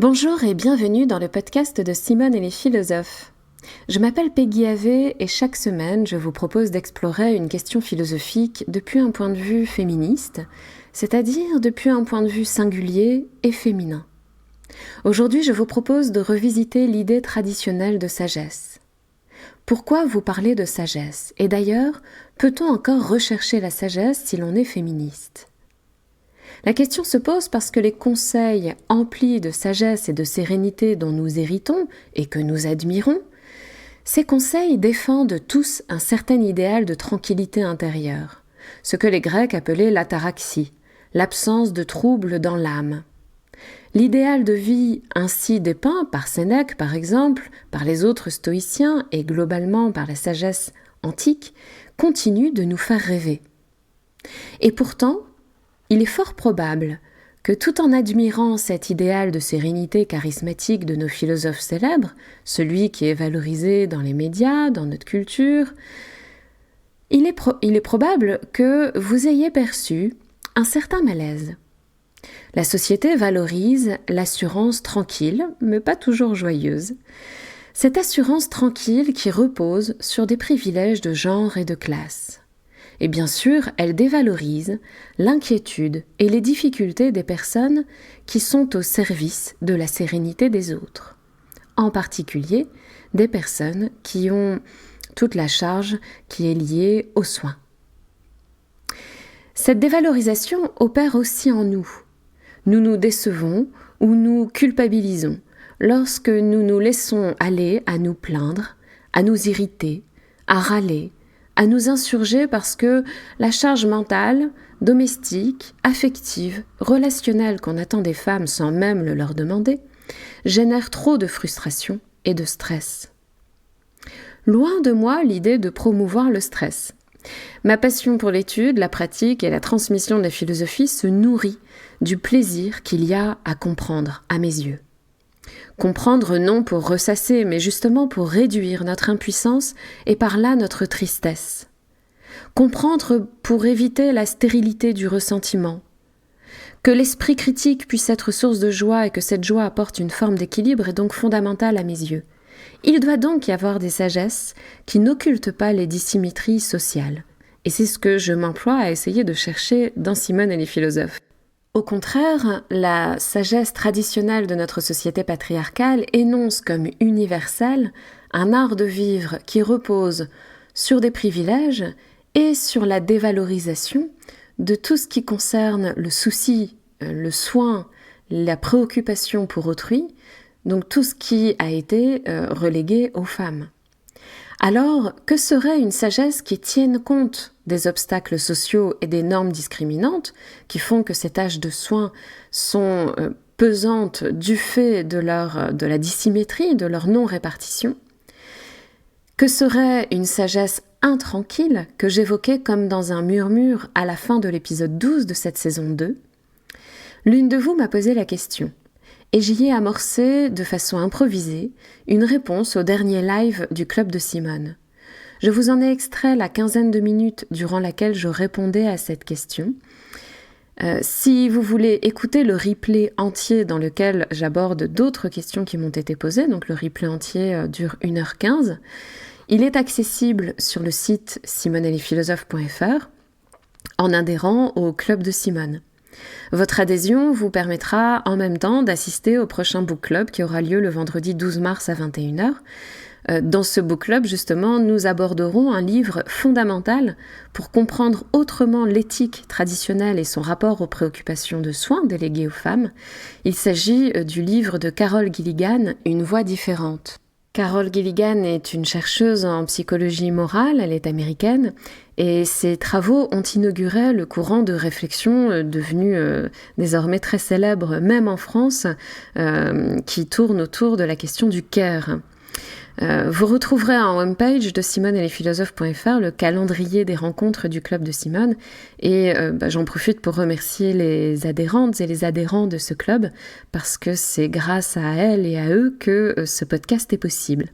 Bonjour et bienvenue dans le podcast de Simone et les philosophes. Je m'appelle Peggy Ave et chaque semaine je vous propose d'explorer une question philosophique depuis un point de vue féministe, c'est-à-dire depuis un point de vue singulier et féminin. Aujourd'hui je vous propose de revisiter l'idée traditionnelle de sagesse. Pourquoi vous parlez de sagesse? Et d'ailleurs, peut-on encore rechercher la sagesse si l'on est féministe? La question se pose parce que les conseils emplis de sagesse et de sérénité dont nous héritons et que nous admirons, ces conseils défendent tous un certain idéal de tranquillité intérieure, ce que les Grecs appelaient l'ataraxie, l'absence de trouble dans l'âme. L'idéal de vie ainsi dépeint par Sénèque par exemple, par les autres stoïciens et globalement par la sagesse antique, continue de nous faire rêver. Et pourtant, il est fort probable que tout en admirant cet idéal de sérénité charismatique de nos philosophes célèbres, celui qui est valorisé dans les médias, dans notre culture, il est probable que vous ayez perçu un certain malaise. La société valorise l'assurance tranquille, mais pas toujours joyeuse. Cette assurance tranquille qui repose sur des privilèges de genre et de classe. Et bien sûr, elle dévalorise l'inquiétude et les difficultés des personnes qui sont au service de la sérénité des autres. En particulier, des personnes qui ont toute la charge qui est liée aux soins. Cette dévalorisation opère aussi en nous. Nous nous décevons ou nous culpabilisons lorsque nous nous laissons aller à nous plaindre, à nous irriter, à râler, à nous insurger parce que la charge mentale, domestique, affective, relationnelle qu'on attend des femmes sans même le leur demander, génère trop de frustration et de stress. Loin de moi l'idée de promouvoir le stress. Ma passion pour l'étude, la pratique et la transmission de la philosophie se nourrit du plaisir qu'il y a à comprendre, à mes yeux. Comprendre non pour ressasser, mais justement pour réduire notre impuissance et par là notre tristesse. Comprendre pour éviter la stérilité du ressentiment. Que l'esprit critique puisse être source de joie et que cette joie apporte une forme d'équilibre est donc fondamentale à mes yeux. Il doit donc y avoir des sagesses qui n'occultent pas les dissymétries sociales. Et c'est ce que je m'emploie à essayer de chercher dans Simone et les philosophes. Au contraire, la sagesse traditionnelle de notre société patriarcale énonce comme universel un art de vivre qui repose sur des privilèges et sur la dévalorisation de tout ce qui concerne le souci, le soin, la préoccupation pour autrui, donc tout ce qui a été relégué aux femmes. Alors, que serait une sagesse qui tienne compte des obstacles sociaux et des normes discriminantes qui font que ces tâches de soins sont pesantes du fait de la dissymétrie, de leur non-répartition? Que serait une sagesse intranquille que j'évoquais comme dans un murmure à la fin de l'épisode 12 de cette saison 2? L'une de vous m'a posé la question. Et j'y ai amorcé, de façon improvisée, une réponse au dernier live du Club de Simone. Je vous en ai extrait la quinzaine de minutes durant laquelle je répondais à cette question. Si vous voulez écouter le replay entier dans lequel j'aborde d'autres questions qui m'ont été posées, donc le replay entier dure 1h15, il est accessible sur le site simoneetlesphilosophes.fr en adhérant au Club de Simone. Votre adhésion vous permettra en même temps d'assister au prochain book club qui aura lieu le vendredi 12 mars à 21h. Dans ce book club, justement, nous aborderons un livre fondamental pour comprendre autrement l'éthique traditionnelle et son rapport aux préoccupations de soins déléguées aux femmes. Il s'agit du livre de Carol Gilligan, Une voix différente. Carol Gilligan est une chercheuse en psychologie morale, elle est américaine, et ses travaux ont inauguré le courant de réflexion devenu désormais très célèbre, même en France, qui tourne autour de la question du care. Vous retrouverez en homepage de simoneetlesphilosophes.fr le calendrier des rencontres du Club de Simone et j'en profite pour remercier les adhérentes et les adhérents de ce club parce que c'est grâce à elles et à eux que ce podcast est possible.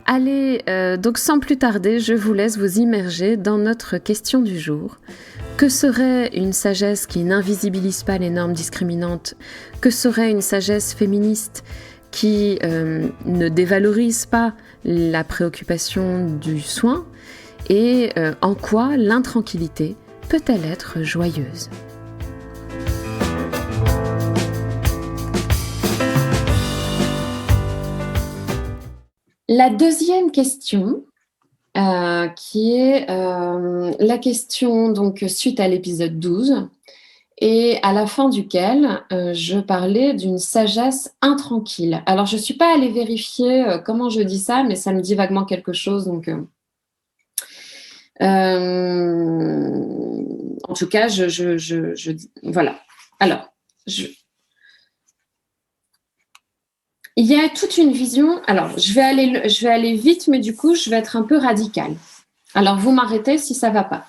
Allez, donc sans plus tarder, je vous laisse vous immerger dans notre question du jour. Que serait une sagesse qui n'invisibilise pas les normes discriminantes? Que serait une sagesse féministe qui ne dévalorise pas la préoccupation du soin? Et en quoi l'intranquillité peut-elle être joyeuse? La deuxième question, qui est la question donc suite à l'épisode 12 et à la fin duquel je parlais d'une sagesse intranquille. Alors je ne suis pas allée vérifier comment je dis ça, mais ça me dit vaguement quelque chose. Donc, en tout cas, je dis voilà. Alors, il y a toute une vision. Alors, je vais aller vite, mais du coup, je vais être un peu radicale. Alors, vous m'arrêtez si ça ne va pas.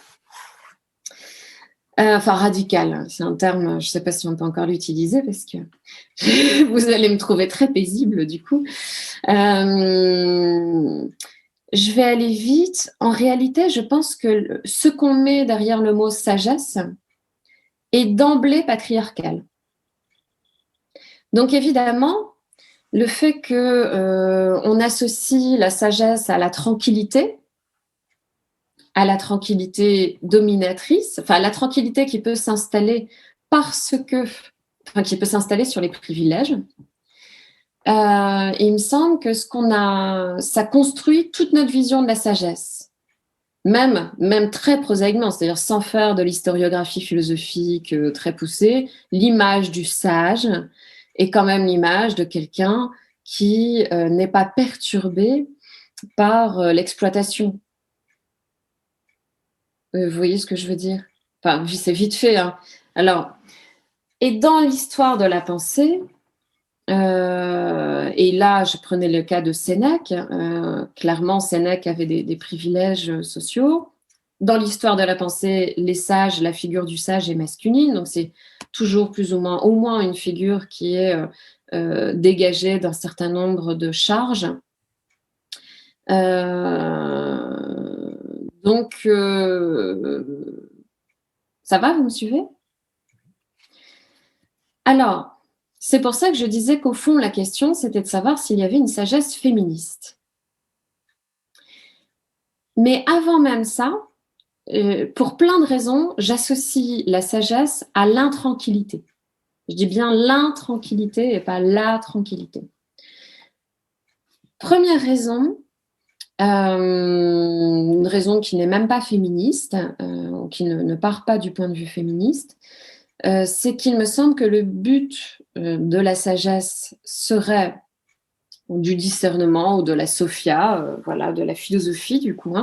Enfin, radical, c'est un terme, je ne sais pas si on peut encore l'utiliser parce que vous allez me trouver très paisible du coup. Je vais aller vite. En réalité, je pense que ce qu'on met derrière le mot sagesse est d'emblée patriarcal. Donc évidemment, le fait qu'on associe la sagesse à la tranquillité dominatrice, enfin la tranquillité qui peut s'installer qui peut s'installer sur les privilèges. Il me semble que ça construit toute notre vision de la sagesse, même très prosaïquement, c'est-à-dire sans faire de l'historiographie philosophique très poussée. L'image du sage est quand même l'image de quelqu'un qui n'est pas perturbé par l'exploitation. Vous voyez ce que je veux dire? Enfin, c'est vite fait, hein. Alors, et dans l'histoire de la pensée, et là, je prenais le cas de Sénèque. Clairement, Sénèque avait des privilèges sociaux. Dans l'histoire de la pensée, les sages, la figure du sage est masculine, donc c'est toujours plus ou moins, au moins une figure qui est dégagée d'un certain nombre de charges. Donc, ça va, vous me suivez? Alors, c'est pour ça que je disais qu'au fond, la question, c'était de savoir s'il y avait une sagesse féministe. Mais avant même ça, pour plein de raisons, j'associe la sagesse à l'intranquillité. Je dis bien l'intranquillité et pas la tranquillité. Première raison, une raison qui n'est même pas féministe, ou qui ne part pas du point de vue féministe, c'est qu'il me semble que le but de la sagesse serait du discernement ou de la sophia, voilà, de la philosophie du coup.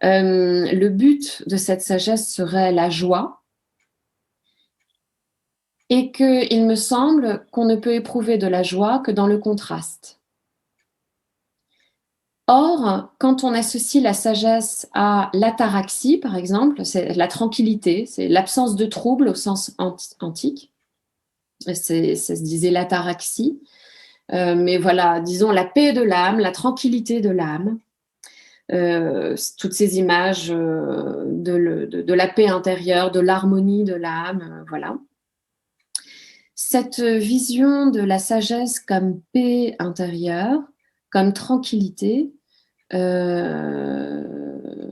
Le but de cette sagesse serait la joie, et qu'il me semble qu'on ne peut éprouver de la joie que dans le contraste. Or, quand on associe la sagesse à l'ataraxie, par exemple, c'est la tranquillité, c'est l'absence de trouble au sens antique. Ça se disait l'ataraxie. Mais voilà, disons la paix de l'âme, la tranquillité de l'âme. Toutes ces images de la paix intérieure, de l'harmonie de l'âme, voilà. Cette vision de la sagesse comme paix intérieure, comme tranquillité, elle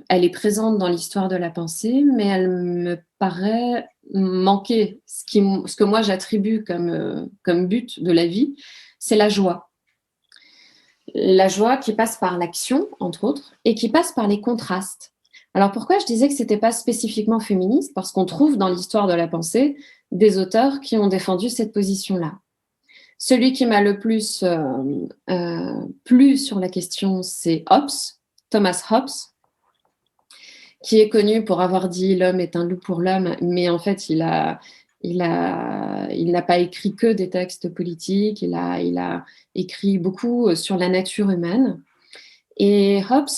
est présente dans l'histoire de la pensée, mais elle me paraît manquer. Ce que moi j'attribue comme but de la vie, c'est la joie. La joie qui passe par l'action, entre autres, et qui passe par les contrastes. Alors pourquoi je disais que ce n'était pas spécifiquement féministe? Parce qu'on trouve dans l'histoire de la pensée des auteurs qui ont défendu cette position-là. Celui qui m'a le plus plu sur la question, c'est Hobbes, Thomas Hobbes, qui est connu pour avoir dit « l'homme est un loup pour l'homme », mais en fait, il n'a pas écrit que des textes politiques, il a écrit beaucoup sur la nature humaine. Et Hobbes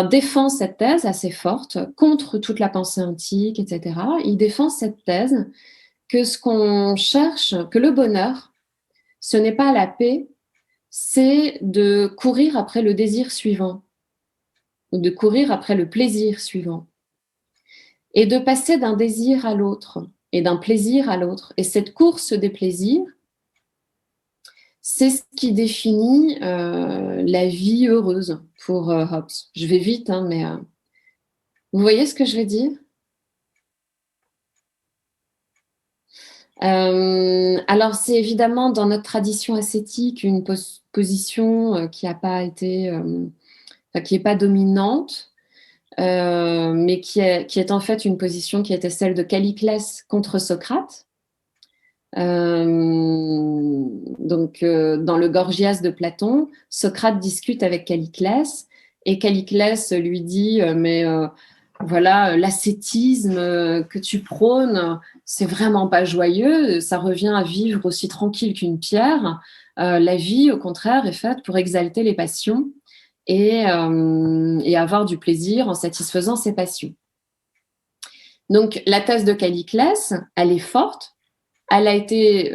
défend cette thèse assez forte contre toute la pensée antique, etc. Il défend cette thèse que ce qu'on cherche, que le bonheur, ce n'est pas la paix, c'est de courir après le désir suivant, ou de courir après le plaisir suivant. et de passer d'un désir à l'autre et d'un plaisir à l'autre. Et cette course des plaisirs, c'est ce qui définit la vie heureuse pour Hobbes. Je vais vite, hein, mais vous voyez ce que je veux dire? Alors, c'est évidemment dans notre tradition ascétique une position qui n'a pas été, qui n'est pas dominante, mais qui est en fait une position qui était celle de Calliclès contre Socrate. Donc, dans le Gorgias de Platon, Socrate discute avec Calliclès et Calliclès lui dit mais voilà, l'ascétisme que tu prônes, c'est vraiment pas joyeux, ça revient à vivre aussi tranquille qu'une pierre. La vie, au contraire, est faite pour exalter les passions et avoir du plaisir en satisfaisant ses passions. Donc, la thèse de Calliclès, elle est forte. Elle a été,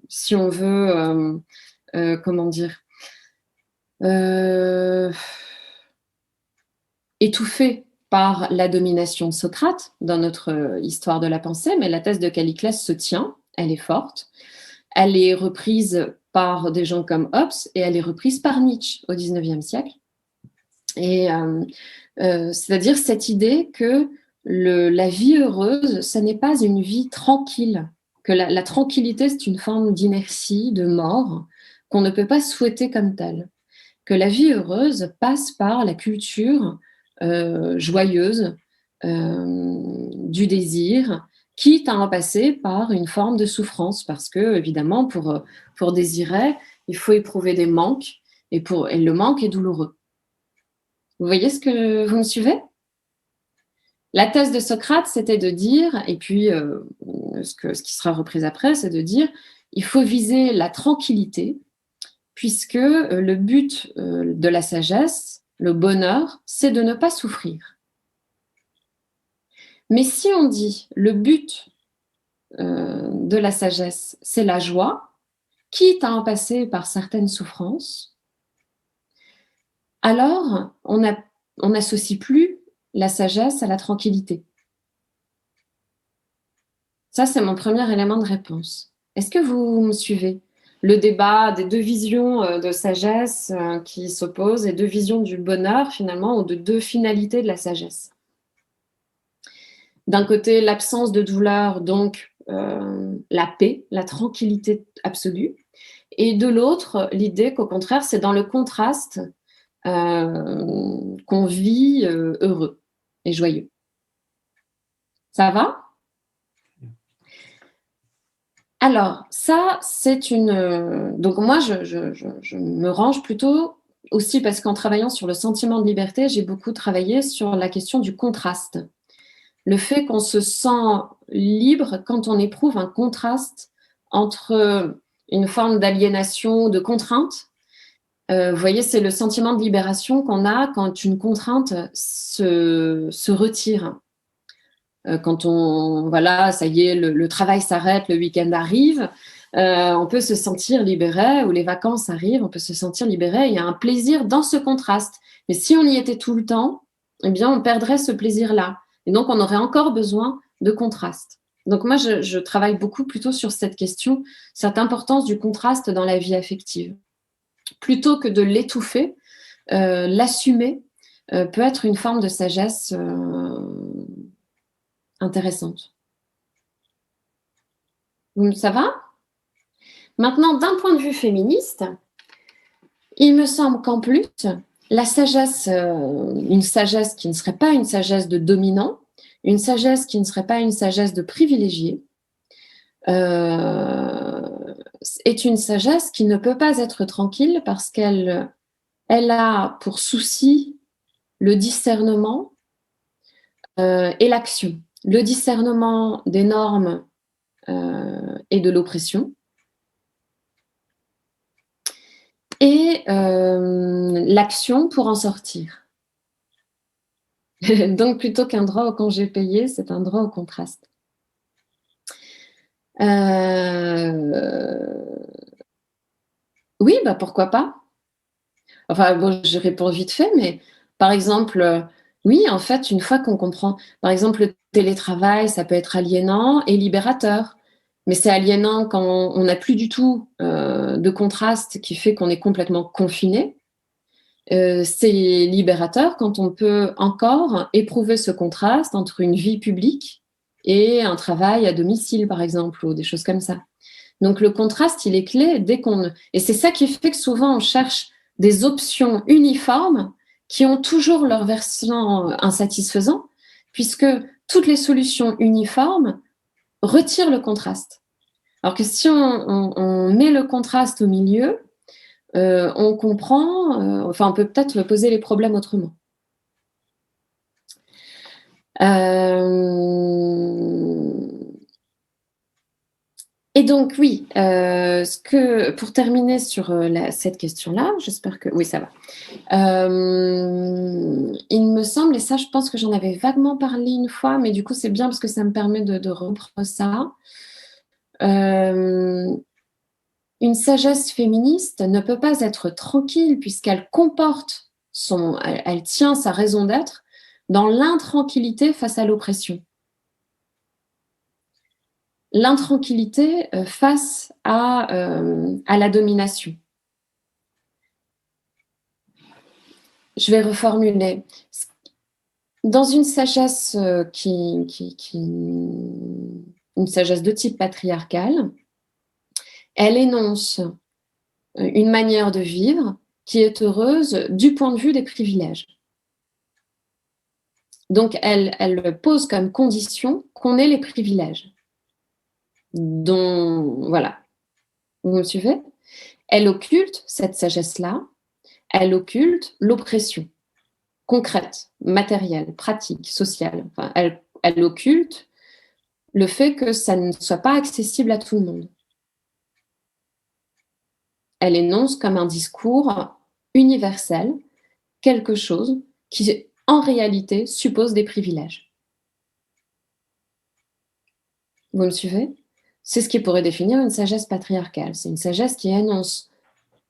si on veut, comment dire, étouffée par la domination de Socrate dans notre histoire de la pensée, mais la thèse de Calliclès se tient, elle est forte. Elle est reprise par des gens comme Hobbes et elle est reprise par Nietzsche au XIXe siècle. Et c'est-à-dire cette idée que la vie heureuse, ce n'est pas une vie tranquille, que la tranquillité, c'est une forme d'inertie, de mort, qu'on ne peut pas souhaiter comme telle, que la vie heureuse passe par la culture joyeuse du désir, quitte à en passer par une forme de souffrance, parce que, évidemment, pour désirer, il faut éprouver des manques, et le manque est douloureux. Vous voyez ce que vous me suivez? La thèse de Socrate, c'était de dire, et puis ce qui sera repris après, c'est de dire, il faut viser la tranquillité, puisque le but de la sagesse, le bonheur, c'est de ne pas souffrir. Mais si on dit le but de la sagesse, c'est la joie, quitte à en passer par certaines souffrances, alors on n'associe plus la sagesse à la tranquillité. Ça, c'est mon premier élément de réponse. Est-ce que vous me suivez? Le débat des deux visions de sagesse qui s'opposent et deux visions du bonheur, finalement, ou de deux finalités de la sagesse. D'un côté, l'absence de douleur, donc la paix, la tranquillité absolue. Et de l'autre, l'idée qu'au contraire, c'est dans le contraste qu'on vit heureux et joyeux. Ça va? Alors, ça, c'est une... Donc moi, je me range plutôt aussi parce qu'en travaillant sur le sentiment de liberté, j'ai beaucoup travaillé sur la question du contraste. Le fait qu'on se sent libre quand on éprouve un contraste entre une forme d'aliénation, de contrainte. Vous voyez, c'est le sentiment de libération qu'on a quand une contrainte se retire. Quand voilà, ça y est, le travail s'arrête, le week-end arrive, on peut se sentir libéré, ou les vacances arrivent, on peut se sentir libéré. Il y a un plaisir dans ce contraste. Mais si on y était tout le temps, eh bien, on perdrait ce plaisir-là. Et donc, on aurait encore besoin de contraste. Donc, moi, je travaille beaucoup plutôt sur cette question, cette importance du contraste dans la vie affective. Plutôt que de l'étouffer, l'assumer peut être une forme de sagesse intéressante. Ça va? Maintenant, d'un point de vue féministe, il me semble qu'en plus, la sagesse, une sagesse qui ne serait pas une sagesse de dominant, une sagesse qui ne serait pas une sagesse de privilégié, est une sagesse qui ne peut pas être tranquille parce qu'elle a pour souci le discernement et l'action. Le discernement des normes et de l'oppression, et l'action pour en sortir. Donc, plutôt qu'un droit au congé payé, c'est un droit au contraste. Oui, bah pourquoi pas. Enfin, bon, je réponds vite fait, mais par exemple, Oui, en fait, une fois qu'on comprend, par exemple, le télétravail, ça peut être aliénant et libérateur. Mais c'est aliénant quand on n'a plus du tout de contraste qui fait qu'on est complètement confiné. C'est libérateur quand on peut encore éprouver ce contraste entre une vie publique et un travail à domicile, par exemple, ou des choses comme ça. Donc le contraste, il est clé dès qu'on... Et c'est ça qui fait que souvent on cherche des options uniformes qui ont toujours leur versant insatisfaisant, puisque toutes les solutions uniformes retirent le contraste. Alors que si on met le contraste au milieu, on comprend, enfin on peut peut-être poser les problèmes autrement. Et donc oui, pour terminer sur cette question-là, j'espère que oui, ça va. Il me semble, et ça je pense que j'en avais vaguement parlé une fois, mais du coup c'est bien parce que ça me permet de reprendre ça. Une sagesse féministe ne peut pas être tranquille puisqu'elle comporte elle tient sa raison d'être dans l'intranquillité face à l'oppression. L'intranquillité face à la domination. Je vais reformuler. Dans une sagesse une sagesse de type patriarcal, elle énonce une manière de vivre qui est heureuse du point de vue des privilèges. Donc, elle pose comme condition qu'on ait les privilèges. Voilà. Vous me suivez? Elle occulte, cette sagesse-là, elle occulte l'oppression concrète, matérielle, pratique, sociale. Enfin, elle occulte le fait que ça ne soit pas accessible à tout le monde. Elle énonce comme un discours universel quelque chose qui, en réalité, suppose des privilèges. Vous me suivez? C'est ce qui pourrait définir une sagesse patriarcale. C'est une sagesse qui énonce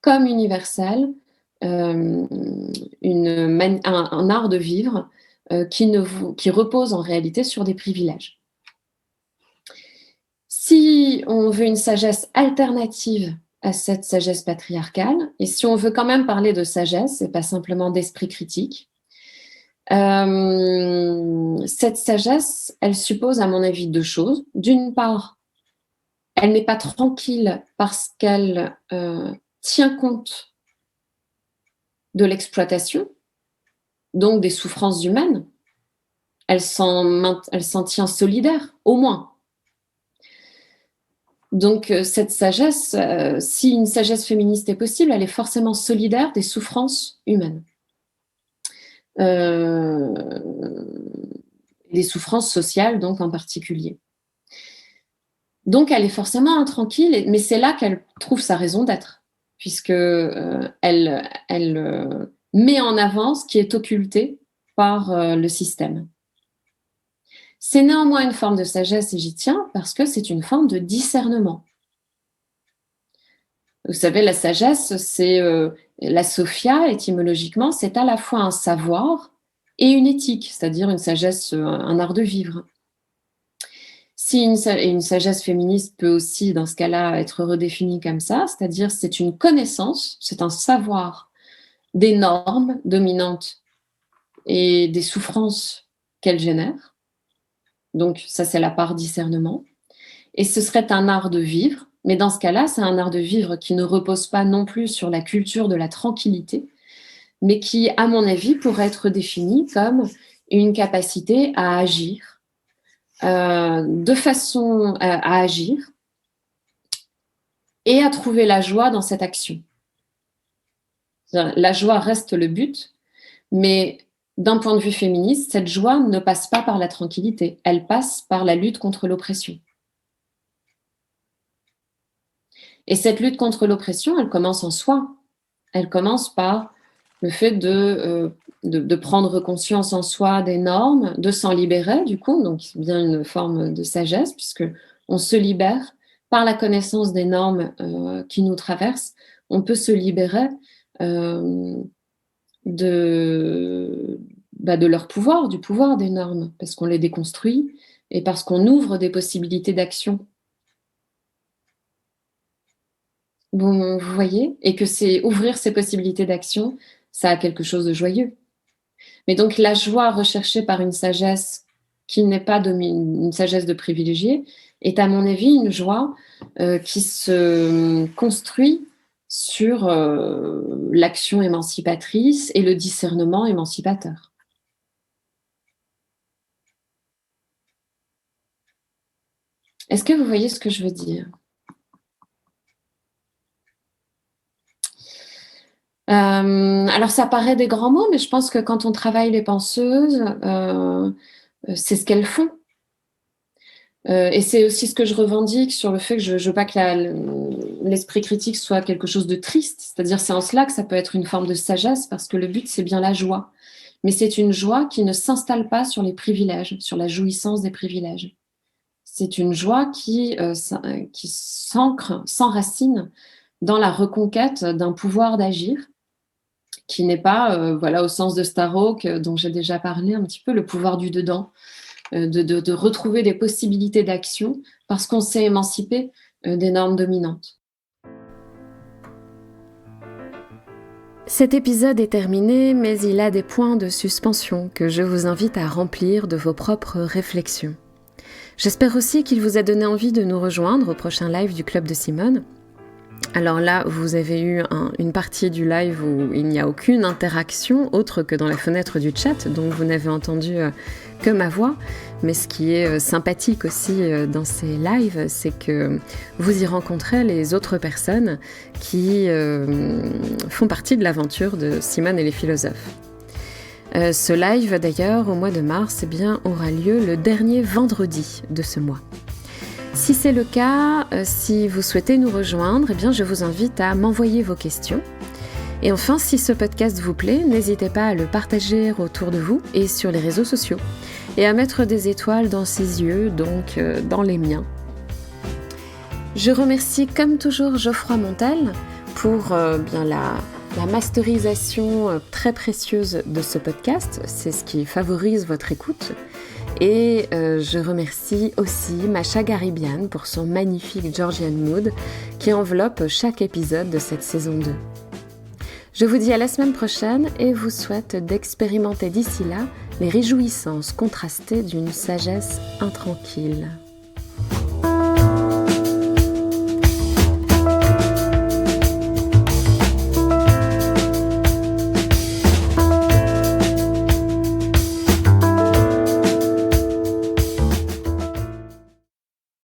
comme universelle un art de vivre qui repose en réalité sur des privilèges. Si on veut une sagesse alternative à cette sagesse patriarcale, et si on veut quand même parler de sagesse et pas simplement d'esprit critique, cette sagesse, elle suppose, à mon avis, deux choses. D'une part, elle n'est pas tranquille parce qu'elle tient compte de l'exploitation, donc des souffrances humaines. Elle s'en tient solidaire, au moins. Donc cette sagesse, si une sagesse féministe est possible, elle est forcément solidaire des souffrances humaines. Des souffrances sociales, donc en particulier. Donc elle est forcément intranquille, mais c'est là qu'elle trouve sa raison d'être, puisque elle met en avant ce qui est occulté par le système. C'est néanmoins une forme de sagesse, et j'y tiens, parce que c'est une forme de discernement. Vous savez, la sagesse, c'est la sophia, étymologiquement, c'est à la fois un savoir et une éthique, c'est-à-dire une sagesse, un art de vivre. Si une sagesse féministe peut aussi, dans ce cas-là, être redéfinie comme ça, c'est-à-dire c'est une connaissance, c'est un savoir des normes dominantes et des souffrances qu'elles génèrent. Donc ça, c'est la part discernement. Et ce serait un art de vivre, mais dans ce cas-là, c'est un art de vivre qui ne repose pas non plus sur la culture de la tranquillité, mais qui, à mon avis, pourrait être défini comme une capacité à agir, de façon à agir et à trouver la joie dans cette action. La joie reste le but, mais d'un point de vue féministe, cette joie ne passe pas par la tranquillité, elle passe par la lutte contre l'oppression. Et cette lutte contre l'oppression, elle commence en soi. Elle commence par le fait de prendre conscience en soi des normes, de s'en libérer, du coup, donc c'est bien une forme de sagesse, puisque on se libère par la connaissance des normes qui nous traversent, on peut se libérer de de leur pouvoir, du pouvoir des normes, parce qu'on les déconstruit et parce qu'on ouvre des possibilités d'action. Vous voyez? Et que c'est ouvrir ces possibilités d'action, ça a quelque chose de joyeux. Mais donc la joie recherchée par une sagesse qui n'est pas une sagesse de privilégié est à mon avis une joie qui se construit sur l'action émancipatrice et le discernement émancipateur. Est-ce que vous voyez ce que je veux dire? Alors ça paraît des grands mots, mais je pense que quand on travaille les penseuses, c'est ce qu'elles font. Et c'est aussi ce que je revendique sur le fait que je veux pas que l'esprit critique soit quelque chose de triste. C'est-à-dire c'est en cela que ça peut être une forme de sagesse, parce que le but, c'est bien la joie. Mais c'est une joie qui ne s'installe pas sur les privilèges, sur la jouissance des privilèges. C'est une joie qui s'ancre, s'enracine dans la reconquête d'un pouvoir d'agir, qui n'est pas, au sens de Starhawk, dont j'ai déjà parlé un petit peu, le pouvoir du dedans, de retrouver des possibilités d'action parce qu'on s'est émancipé des normes dominantes. Cet épisode est terminé, mais il a des points de suspension que je vous invite à remplir de vos propres réflexions. J'espère aussi qu'il vous a donné envie de nous rejoindre au prochain live du Club de Simone. Alors là, vous avez eu une partie du live où il n'y a aucune interaction autre que dans la fenêtre du chat, donc vous n'avez entendu que ma voix. Mais ce qui est sympathique aussi dans ces lives, c'est que vous y rencontrez les autres personnes qui font partie de l'aventure de Simone et les philosophes. Ce live d'ailleurs, au mois de mars, aura lieu le dernier vendredi de ce mois. Si c'est le cas, si vous souhaitez nous rejoindre, je vous invite à m'envoyer vos questions. Et enfin, si ce podcast vous plaît, n'hésitez pas à le partager autour de vous et sur les réseaux sociaux. Et à mettre des étoiles dans ses yeux, donc dans les miens. Je remercie comme toujours Geoffroy Montel pour la masterisation très précieuse de ce podcast. C'est ce qui favorise votre écoute. Et je remercie aussi Masha Garibian pour son magnifique Georgian Mood qui enveloppe chaque épisode de cette saison 2. Je vous dis à la semaine prochaine et vous souhaite d'expérimenter d'ici là les réjouissances contrastées d'une sagesse intranquille.